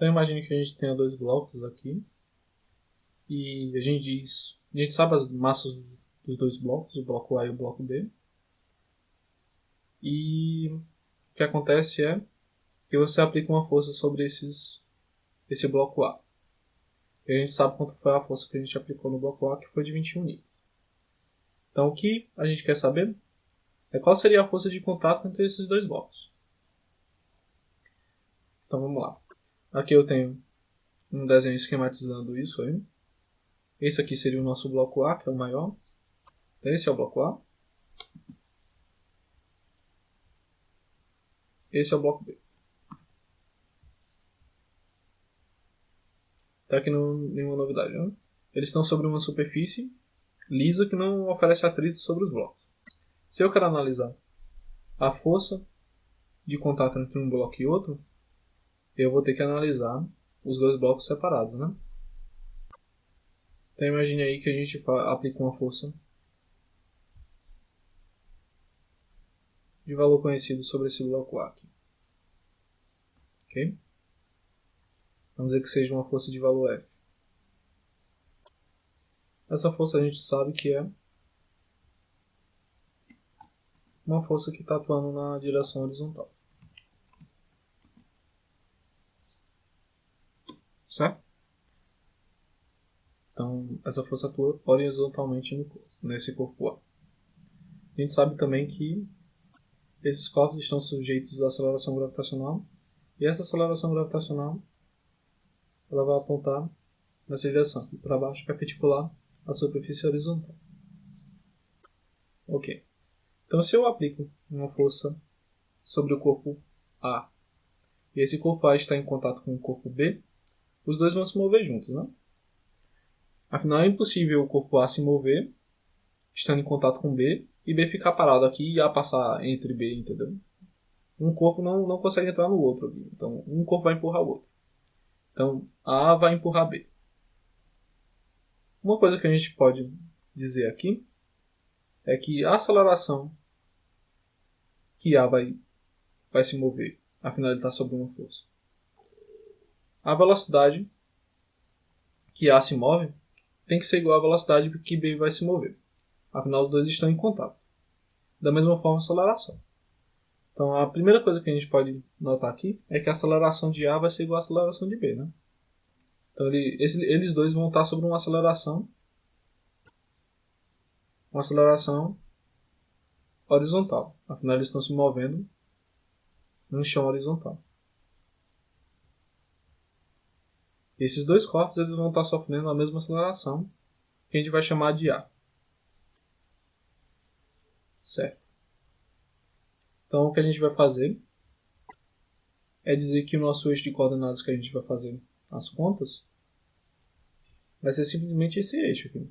Então imagine que a gente tenha dois blocos aqui e a gente sabe as massas dos dois blocos, o bloco A e o bloco B. E o que acontece é que você aplica uma força sobre esse bloco A. E a gente sabe quanto foi a força que a gente aplicou no bloco A, que foi de 21 N. Então o que a gente quer saber é qual seria a força de contato entre esses dois blocos. Então vamos lá. Aqui eu tenho um desenho esquematizando isso aí. Esse aqui seria o nosso bloco A, que é o maior. Esse é o bloco A. Esse é o bloco B. Tá aqui nenhuma novidade, né? Eles estão sobre uma superfície lisa que não oferece atrito sobre os blocos. Se eu quero analisar a força de contato entre um bloco e outro, eu vou ter que analisar os dois blocos separados, né? Então imagine aí que a gente aplica uma força de valor conhecido sobre esse bloco A aqui. Ok? Vamos dizer que seja uma força de valor F. Essa força a gente sabe que é uma força que está atuando na direção horizontal. Certo? Então, essa força atua horizontalmente nesse corpo A. A gente sabe também que esses corpos estão sujeitos à aceleração gravitacional, e essa aceleração gravitacional ela vai apontar nessa direção, para baixo, perpendicular à superfície horizontal. Ok. Então, se eu aplico uma força sobre o corpo A, e esse corpo A está em contato com o corpo B, os dois vão se mover juntos, né? Afinal, é impossível o corpo A se mover estando em contato com B e B ficar parado aqui e A passar entre B, entendeu? Um corpo não consegue entrar no outro aqui. Então, um corpo vai empurrar o outro. Então, A vai empurrar B. Uma coisa que a gente pode dizer aqui é que a aceleração que A vai se mover, afinal ele está sob uma força. A velocidade que A se move tem que ser igual à velocidade que B vai se mover. Afinal, os dois estão em contato. Da mesma forma, a aceleração. Então, a primeira coisa que a gente pode notar aqui é que a aceleração de A vai ser igual à aceleração de B, né? Então, eles dois vão estar sobre uma aceleração horizontal. Afinal, eles estão se movendo num chão horizontal. Esses dois corpos eles vão estar sofrendo a mesma aceleração, que a gente vai chamar de A. Certo. Então, o que a gente vai fazer é dizer que o nosso eixo de coordenadas que a gente vai fazer as contas vai ser simplesmente esse eixo aqui.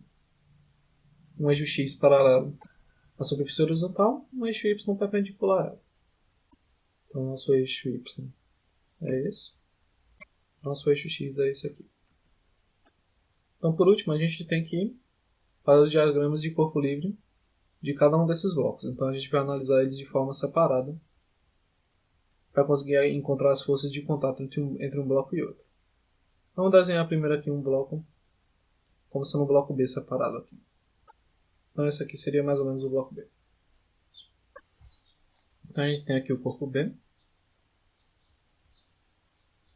Um eixo x paralelo à superfície horizontal, um eixo y perpendicular a ela. Então, nosso eixo y é esse. Nosso eixo x é esse aqui. Então, por último, a gente tem que fazer os diagramas de corpo livre de cada um desses blocos. Então, a gente vai analisar eles de forma separada para conseguir encontrar as forças de contato entre um bloco e outro. Vamos desenhar primeiro aqui um bloco, como sendo um bloco B separado aqui. Então, esse aqui seria mais ou menos o bloco B. Então, a gente tem aqui o corpo B.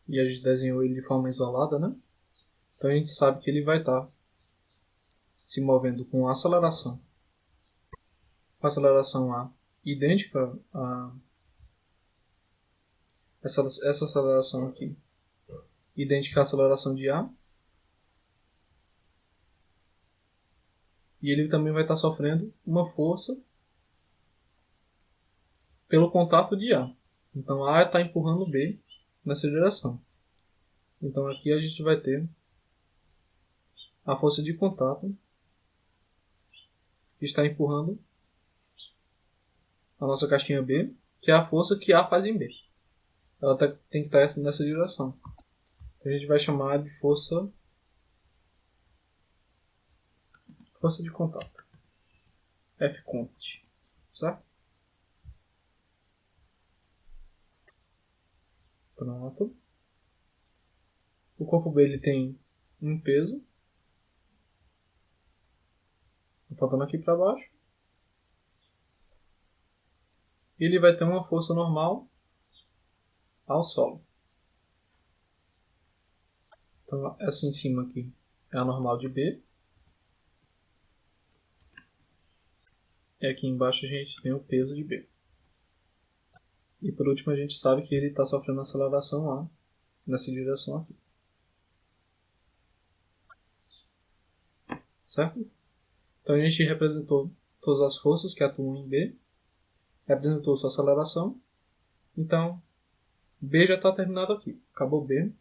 E a gente desenhou ele de forma isolada, né? Então, a gente sabe que ele vai estar se movendo com aceleração. Aceleração A idêntica a essa aceleração aqui, idêntica à aceleração de A. E ele também vai estar sofrendo uma força pelo contato de A. Então A está empurrando B nessa direção. Então aqui a gente vai ter a força de contato que está empurrando a nossa caixinha B, que é a força que A faz em B. Ela tem que estar nessa direção. Então a gente vai chamar de força de contato. F-cont. Certo? Pronto. corpo B ele tem um peso, apontando aqui para baixo, e ele vai ter uma força normal ao solo. Então, essa em cima aqui é a normal de B. E aqui embaixo a gente tem o peso de B. E por último a gente sabe que ele está sofrendo aceleração A nessa direção aqui. Certo? Então a gente representou todas as forças que atuam em B, representou sua aceleração. Então B já está terminado aqui. Acabou B.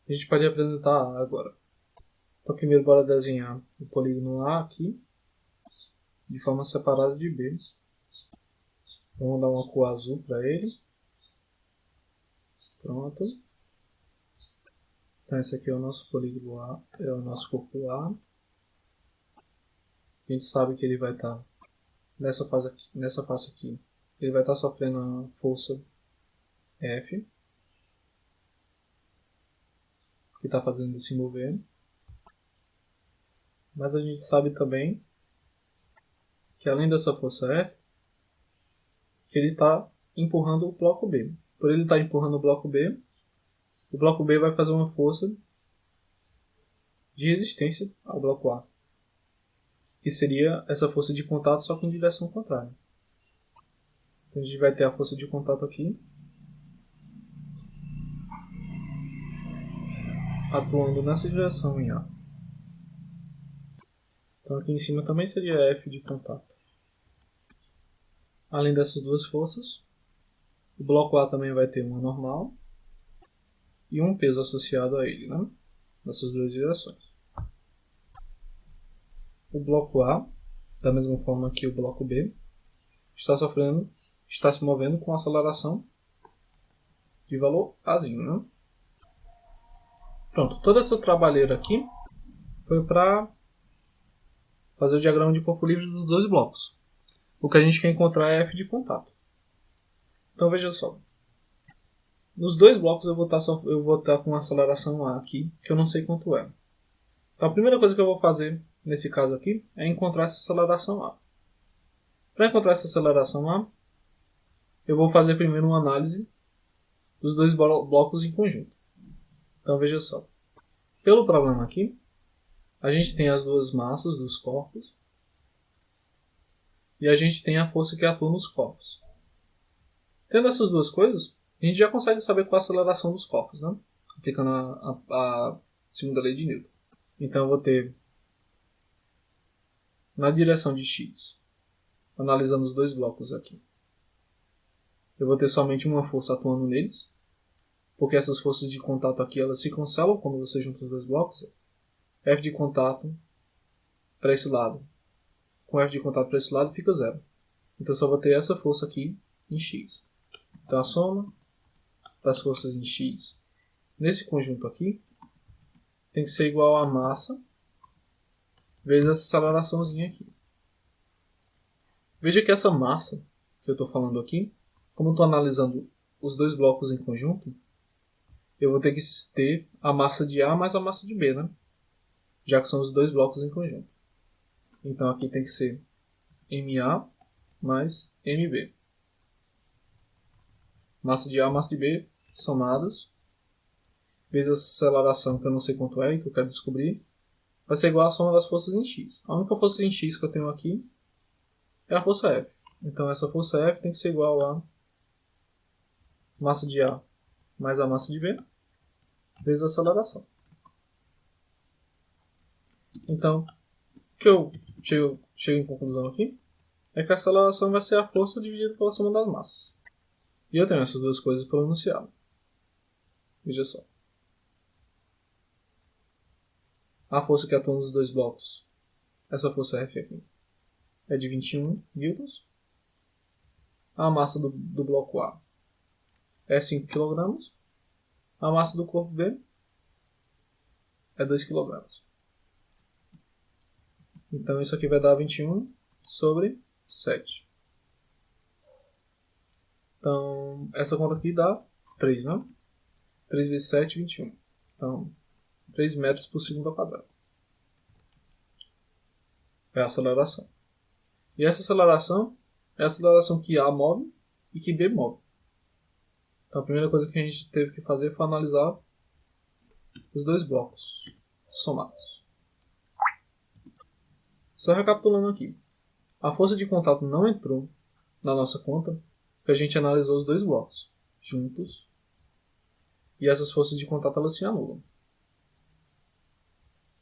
A gente pode representar A agora. Então primeiro bora desenhar o polígono A aqui, de forma separada de B. Vamos dar uma cor azul para ele. Pronto. Então esse aqui é o nosso polígono A, é o nosso corpo A. A gente sabe que ele vai estar nessa face aqui. Ele vai estar sofrendo a força F, que está fazendo ele se mover. Mas a gente sabe também que além dessa força F, que ele está empurrando o bloco B. Por ele estar empurrando o bloco B vai fazer uma força de resistência ao bloco A, que seria essa força de contato só que em direção contrária. Então a gente vai ter a força de contato aqui, atuando nessa direção em A. Então aqui em cima também seria F de contato. Além dessas duas forças, o bloco A também vai ter uma normal e um peso associado a ele, né? Nessas duas direções. O bloco A, da mesma forma que o bloco B, está se movendo com aceleração de valor Azinho, né? Pronto, toda essa trabalheira aqui foi para fazer o diagrama de corpo livre dos dois blocos. O que a gente quer encontrar é F de contato. Então veja só. Nos dois blocos eu vou estar com uma aceleração A aqui, que eu não sei quanto é. Então a primeira coisa que eu vou fazer, nesse caso aqui, é encontrar essa aceleração A. Para encontrar essa aceleração A, eu vou fazer primeiro uma análise dos dois blocos em conjunto. Então veja só. Pelo problema aqui, a gente tem as duas massas dos corpos e a gente tem a força que atua nos corpos. Tendo essas duas coisas, a gente já consegue saber qual a aceleração dos corpos, né? Aplicando a segunda lei de Newton. Então eu vou ter, na direção de x, analisando os dois blocos aqui, eu vou ter somente uma força atuando neles, porque essas forças de contato aqui elas se cancelam quando você junta os dois blocos. F de contato para esse lado com F de contato para esse lado fica zero. Então eu só vou ter essa força aqui em x. Então a soma das forças em x nesse conjunto aqui tem que ser igual a massa vezes essa aceleraçãozinha aqui. Veja que essa massa que eu estou falando aqui, como eu estou analisando os dois blocos em conjunto, eu vou ter que ter a massa de A mais a massa de B, né? Já que são os dois blocos em conjunto. Então aqui tem que ser MA mais MB. Massa de A e massa de B somados, vezes essa aceleração que eu não sei quanto é e que eu quero descobrir, vai ser igual à soma das forças em x. A única força em x que eu tenho aqui é a força F. Então essa força F tem que ser igual a massa de A mais a massa de B, vezes a aceleração. Então, o que eu chego em conclusão aqui é que a aceleração vai ser a força dividida pela soma das massas. E eu tenho essas duas coisas pelo enunciado. Veja só. A força que atua nos dois blocos, essa força F aqui, é de 21 newtons. A massa do bloco A é 5 kg. A massa do corpo B é 2 kg. Então isso aqui vai dar 21 sobre 7. Então essa conta aqui dá 3, né? 3 vezes 7, 21. Então 3 metros por segundo ao quadrado. É a aceleração. E essa aceleração é a aceleração que A move e que B move. Então a primeira coisa que a gente teve que fazer foi analisar os dois blocos somados. Só recapitulando aqui. A força de contato não entrou na nossa conta porque a gente analisou os dois blocos juntos e essas forças de contato elas se anulam.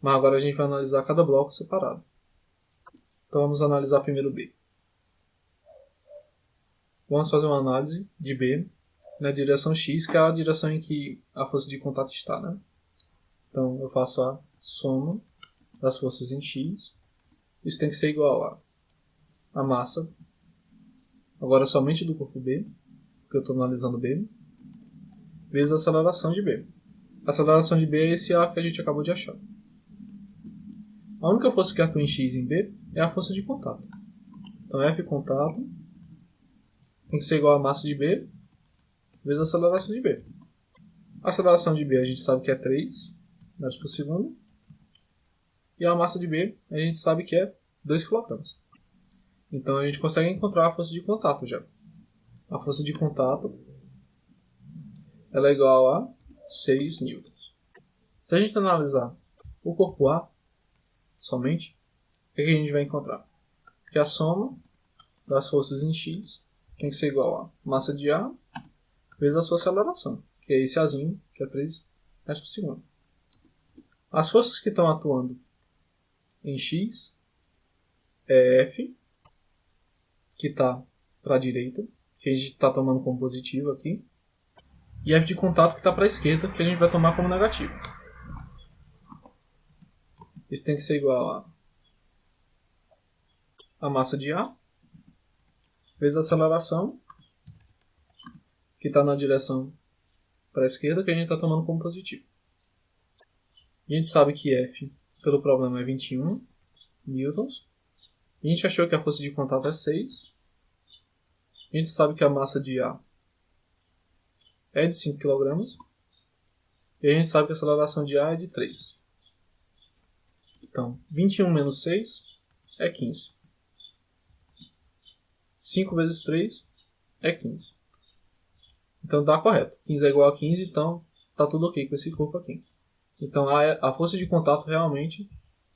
Mas agora a gente vai analisar cada bloco separado. Então vamos analisar primeiro B. Vamos fazer uma análise de B na direção X, que é a direção em que a força de contato está, né? Então eu faço a soma das forças em X. Isso tem que ser igual a massa, agora somente do corpo B, porque eu estou analisando B, vezes a aceleração de B. A aceleração de B é esse A que a gente acabou de achar. A única força que atua em X e em B é a força de contato. Então F contato tem que ser igual a massa de B vezes a aceleração de B. A aceleração de B a gente sabe que é 3 metros por segundo. E a massa de B a gente sabe que é 2 kg. Então a gente consegue encontrar a força de contato já. A força de contato ela é igual a 6 newtons. Se a gente analisar o corpo A somente, o que a gente vai encontrar? Que a soma das forças em X tem que ser igual a massa de A vezes a sua aceleração, que é esse Azinho, que é 3 metros por segundo. As forças que estão atuando em X é F, que está para a direita, que a gente está tomando como positivo aqui, e F de contato que está para a esquerda, que a gente vai tomar como negativo. Isso tem que ser igual a massa de A vezes a aceleração, que está na direção para a esquerda, que a gente está tomando como positivo. A gente sabe que F, pelo problema, é 21 newtons. A gente achou que a força de contato é 6. A gente sabe que a massa de A é de 5 kg. E a gente sabe que a aceleração de A é de 3. Então, 21 menos 6 é 15. 5 vezes 3 é 15. Então dá correto. 15 é igual a 15, então está tudo ok com esse corpo aqui. Então a força de contato realmente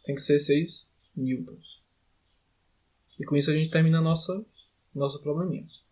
tem que ser 6 newtons. E com isso a gente termina nosso probleminha.